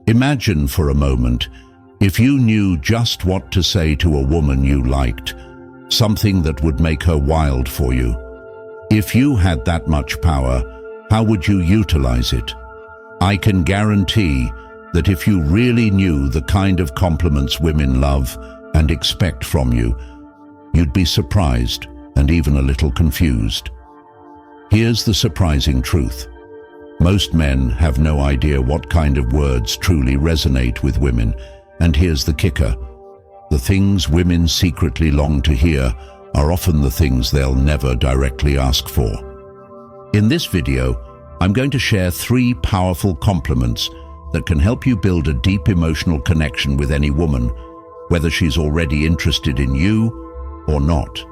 Imagine for a moment if you knew just what to say to a woman you liked, something that would make her wild for you. If you had that much power, how would you utilize it? I can guarantee that if you really knew the kind of compliments women love and expect from you, you'd be surprised and even a little confused. Here's the surprising truth. Most men have no idea what kind of words truly resonate with women, and here's the kicker. The things women secretly long to hear are often the things they'll never directly ask for. In this video, I'm going to share 3 powerful compliments that can help you build a deep emotional connection with any woman, whether she's already interested in you or not.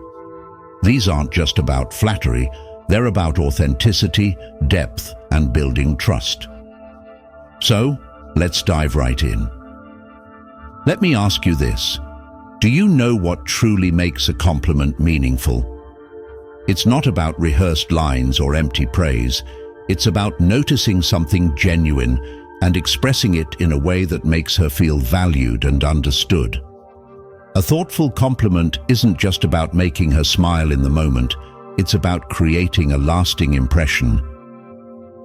These aren't just about flattery, they're about authenticity, depth, and building trust. So, let's dive right in. Let me ask you this. Do you know what truly makes a compliment meaningful? It's not about rehearsed lines or empty praise. It's about noticing something genuine and expressing it in a way that makes her feel valued and understood. A thoughtful compliment isn't just about making her smile in the moment. It's about creating a lasting impression.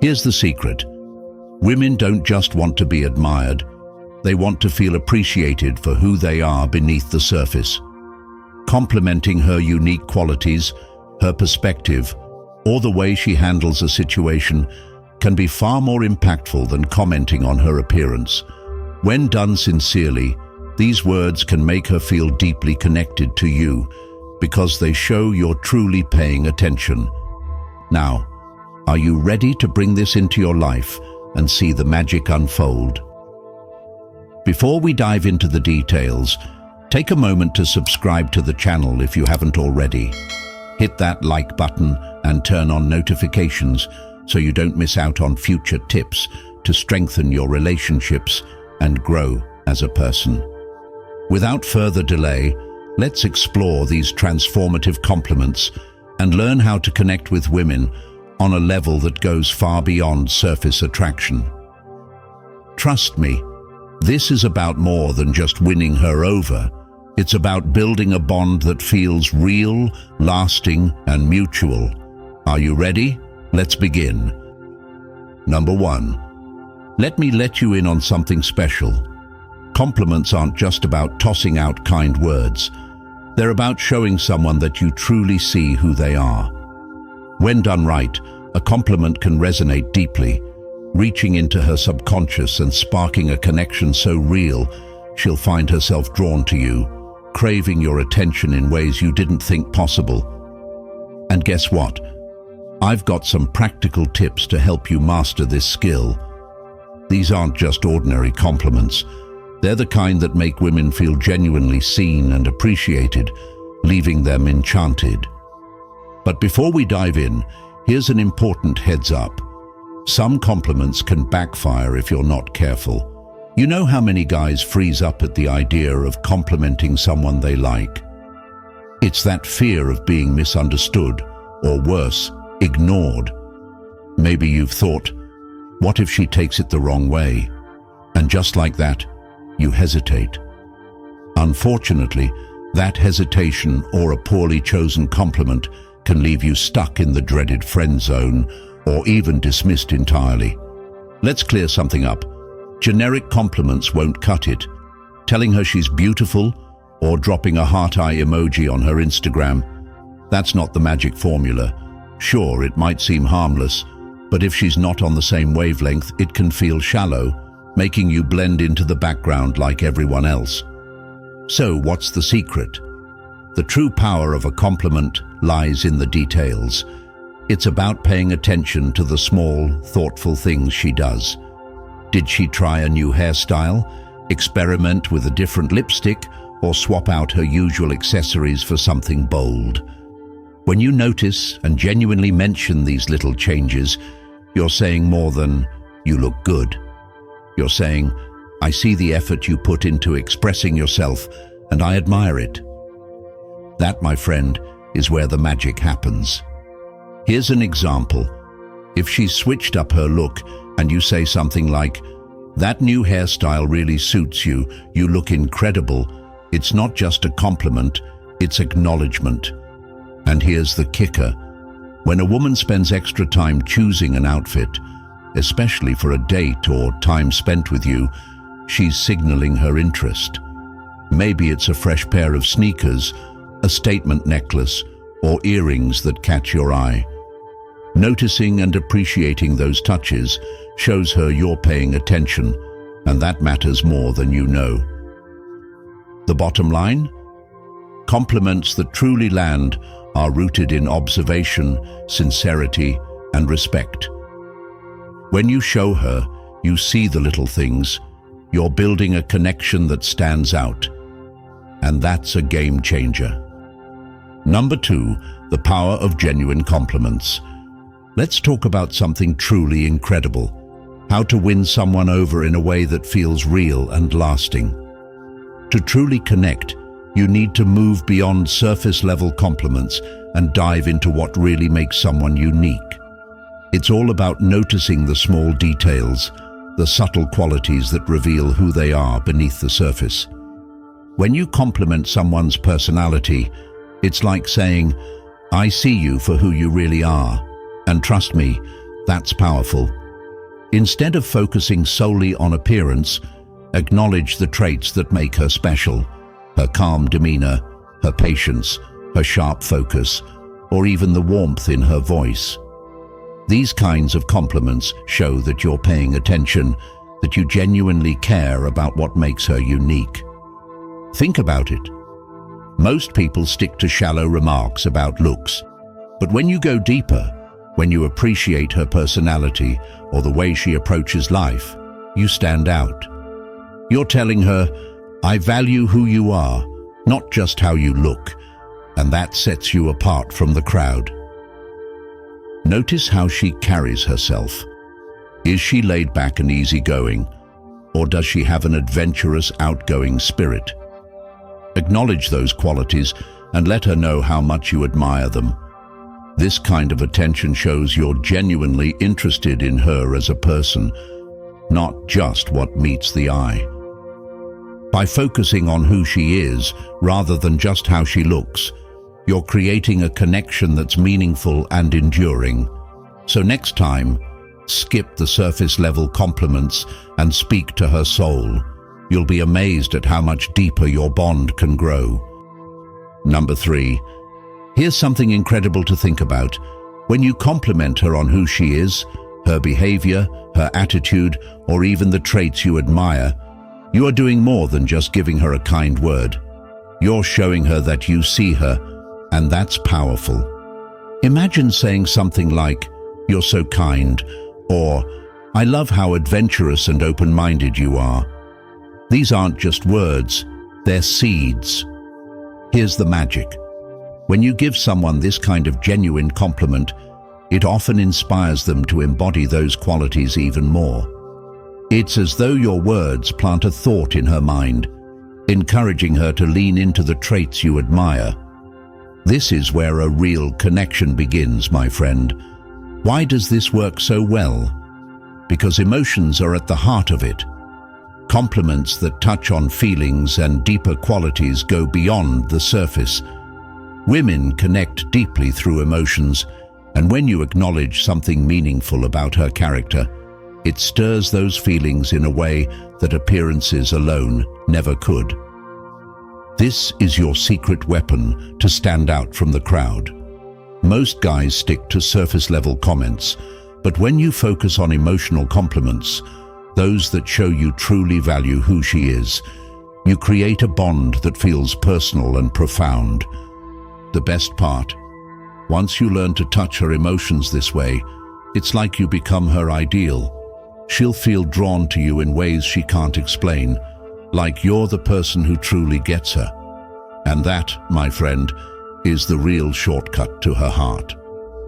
Here's the secret. Women don't just want to be admired. They want to feel appreciated for who they are beneath the surface. Complimenting her unique qualities, her perspective, or the way she handles a situation can be far more impactful than commenting on her appearance. When done sincerely, these words can make her feel deeply connected to you because they show you're truly paying attention. Now, are you ready to bring this into your life and see the magic unfold? Before we dive into the details, take a moment to subscribe to the channel if you haven't already. Hit that like button and turn on notifications so you don't miss out on future tips to strengthen your relationships and grow as a person. Without further delay, let's explore these transformative compliments and learn how to connect with women on a level that goes far beyond surface attraction. Trust me, this is about more than just winning her over. It's about building a bond that feels real, lasting, and mutual. Are you ready? Let's begin. Number 1. Let me let you in on something special. Compliments aren't just about tossing out kind words. They're about showing someone that you truly see who they are. When done right, a compliment can resonate deeply, reaching into her subconscious and sparking a connection so real, she'll find herself drawn to you, craving your attention in ways you didn't think possible. And guess what? I've got some practical tips to help you master this skill. These aren't just ordinary compliments. They're the kind that make women feel genuinely seen and appreciated, leaving them enchanted. But before we dive in, here's an important heads up. Some compliments can backfire if you're not careful. You know how many guys freeze up at the idea of complimenting someone they like? It's that fear of being misunderstood, or worse, ignored. Maybe you've thought, what if she takes it the wrong way? And just like that, you hesitate. Unfortunately, that hesitation or a poorly chosen compliment can leave you stuck in the dreaded friend zone or even dismissed entirely. Let's clear something up. Generic compliments won't cut it. Telling her she's beautiful or dropping a heart-eye emoji on her Instagram, that's not the magic formula. Sure, it might seem harmless, but if she's not on the same wavelength, it can feel shallow, making you blend into the background like everyone else. So, what's the secret? The true power of a compliment lies in the details. It's about paying attention to the small, thoughtful things she does. Did she try a new hairstyle, experiment with a different lipstick, or swap out her usual accessories for something bold? When you notice and genuinely mention these little changes, you're saying more than, "You look good." You're saying, "I see the effort you put into expressing yourself, and I admire it." That, my friend, is where the magic happens. Here's an example. If she's switched up her look and you say something like, That new hairstyle really suits you. You look incredible. It's not just a compliment, it's acknowledgement. And here's the kicker. When a woman spends extra time choosing an outfit, especially for a date or time spent with you, she's signaling her interest. Maybe it's a fresh pair of sneakers, a statement necklace, or earrings that catch your eye. Noticing and appreciating those touches shows her you're paying attention, and that matters more than you know. The bottom line? Compliments that truly land are rooted in observation, sincerity, and respect. When you show her, you see the little things, you're building a connection that stands out. And that's a game changer. Number 2, the power of genuine compliments. Let's talk about something truly incredible. How to win someone over in a way that feels real and lasting. To truly connect, you need to move beyond surface-level compliments and dive into what really makes someone unique. It's all about noticing the small details, the subtle qualities that reveal who they are beneath the surface. When you compliment someone's personality, it's like saying, "I see you for who you really are." And trust me, that's powerful. Instead of focusing solely on appearance, acknowledge the traits that make her special. Her calm demeanor, her patience, her sharp focus, or even the warmth in her voice. These kinds of compliments show that you're paying attention, that you genuinely care about what makes her unique. Think about it. Most people stick to shallow remarks about looks, but when you go deeper, when you appreciate her personality or the way she approaches life, you stand out. You're telling her, "I value who you are, not just how you look," and that sets you apart from the crowd. Notice how she carries herself. Is she laid back and easygoing, or does she have an adventurous, outgoing spirit? Acknowledge those qualities and let her know how much you admire them. This kind of attention shows you're genuinely interested in her as a person, not just what meets the eye. By focusing on who she is, rather than just how she looks, you're creating a connection that's meaningful and enduring. So next time, skip the surface-level compliments and speak to her soul. You'll be amazed at how much deeper your bond can grow. Number 3. Here's something incredible to think about. When you compliment her on who she is, her behavior, her attitude, or even the traits you admire, you are doing more than just giving her a kind word. You're showing her that you see her, and that's powerful. Imagine saying something like, "You're so kind," or "I love how adventurous and open-minded you are." These aren't just words, they're seeds. Here's the magic. When you give someone this kind of genuine compliment, it often inspires them to embody those qualities even more. It's as though your words plant a thought in her mind, encouraging her to lean into the traits you admire. This is where a real connection begins, my friend. Why does this work so well? Because emotions are at the heart of it. Compliments that touch on feelings and deeper qualities go beyond the surface. Women connect deeply through emotions, and when you acknowledge something meaningful about her character, it stirs those feelings in a way that appearances alone never could. This is your secret weapon to stand out from the crowd. Most guys stick to surface-level comments, but when you focus on emotional compliments, those that show you truly value who she is, you create a bond that feels personal and profound. The best part, once you learn to touch her emotions this way, it's like you become her ideal. She'll feel drawn to you in ways she can't explain, like you're the person who truly gets her. And that, my friend, is the real shortcut to her heart.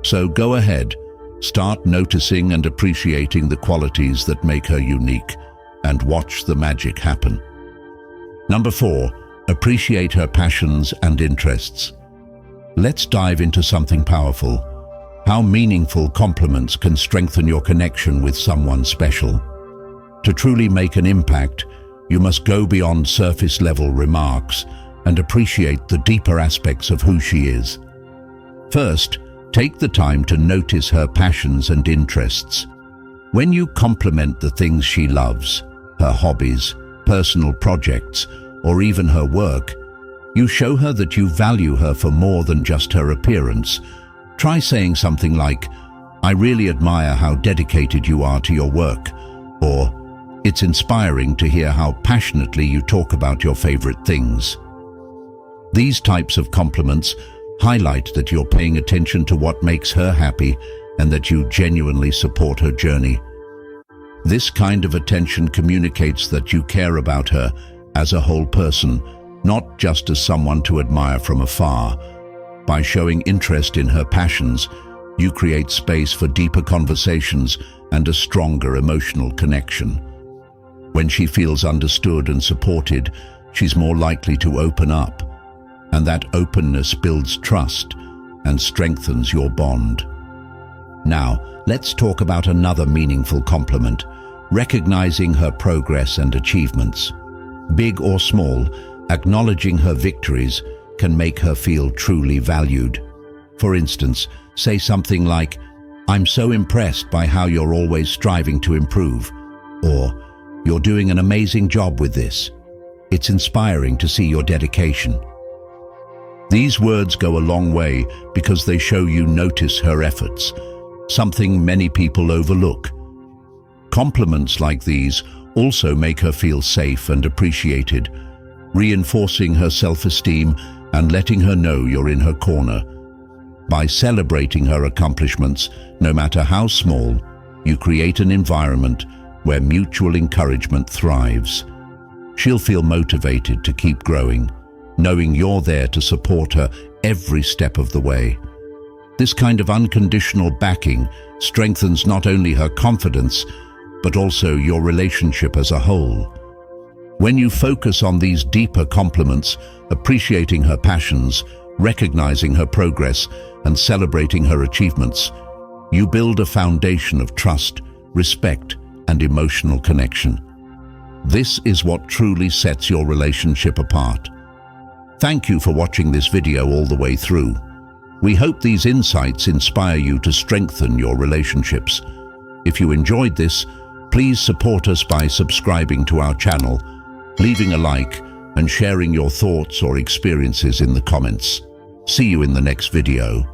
So go ahead, start noticing and appreciating the qualities that make her unique, and watch the magic happen. Number 4, appreciate her passions and interests. Let's dive into something powerful. How meaningful compliments can strengthen your connection with someone special. To truly make an impact, you must go beyond surface-level remarks and appreciate the deeper aspects of who she is. First, take the time to notice her passions and interests. When you compliment the things she loves, her hobbies, personal projects, or even her work, you show her that you value her for more than just her appearance. Try saying something like, "I really admire how dedicated you are to your work," or "It's inspiring to hear how passionately you talk about your favorite things." These types of compliments highlight that you're paying attention to what makes her happy and that you genuinely support her journey. This kind of attention communicates that you care about her as a whole person, not just as someone to admire from afar. By showing interest in her passions, you create space for deeper conversations and a stronger emotional connection. When she feels understood and supported, she's more likely to open up, and that openness builds trust and strengthens your bond. Now, let's talk about another meaningful compliment: recognizing her progress and achievements. Big or small, acknowledging her victories can make her feel truly valued. For instance, say something like, "I'm so impressed by how you're always striving to improve," or "You're doing an amazing job with this. It's inspiring to see your dedication." These words go a long way because they show you notice her efforts, something many people overlook. Compliments like these also make her feel safe and appreciated, reinforcing her self-esteem and letting her know you're in her corner. By celebrating her accomplishments, no matter how small, you create an environment where mutual encouragement thrives. She'll feel motivated to keep growing, knowing you're there to support her every step of the way. This kind of unconditional backing strengthens not only her confidence, but also your relationship as a whole. When you focus on these deeper compliments, appreciating her passions, recognizing her progress, and celebrating her achievements, you build a foundation of trust, respect, and emotional connection. This is what truly sets your relationship apart. Thank you for watching this video all the way through. We hope these insights inspire you to strengthen your relationships. If you enjoyed this, please support us by subscribing to our channel, leaving a like, and sharing your thoughts or experiences in the comments. See you in the next video.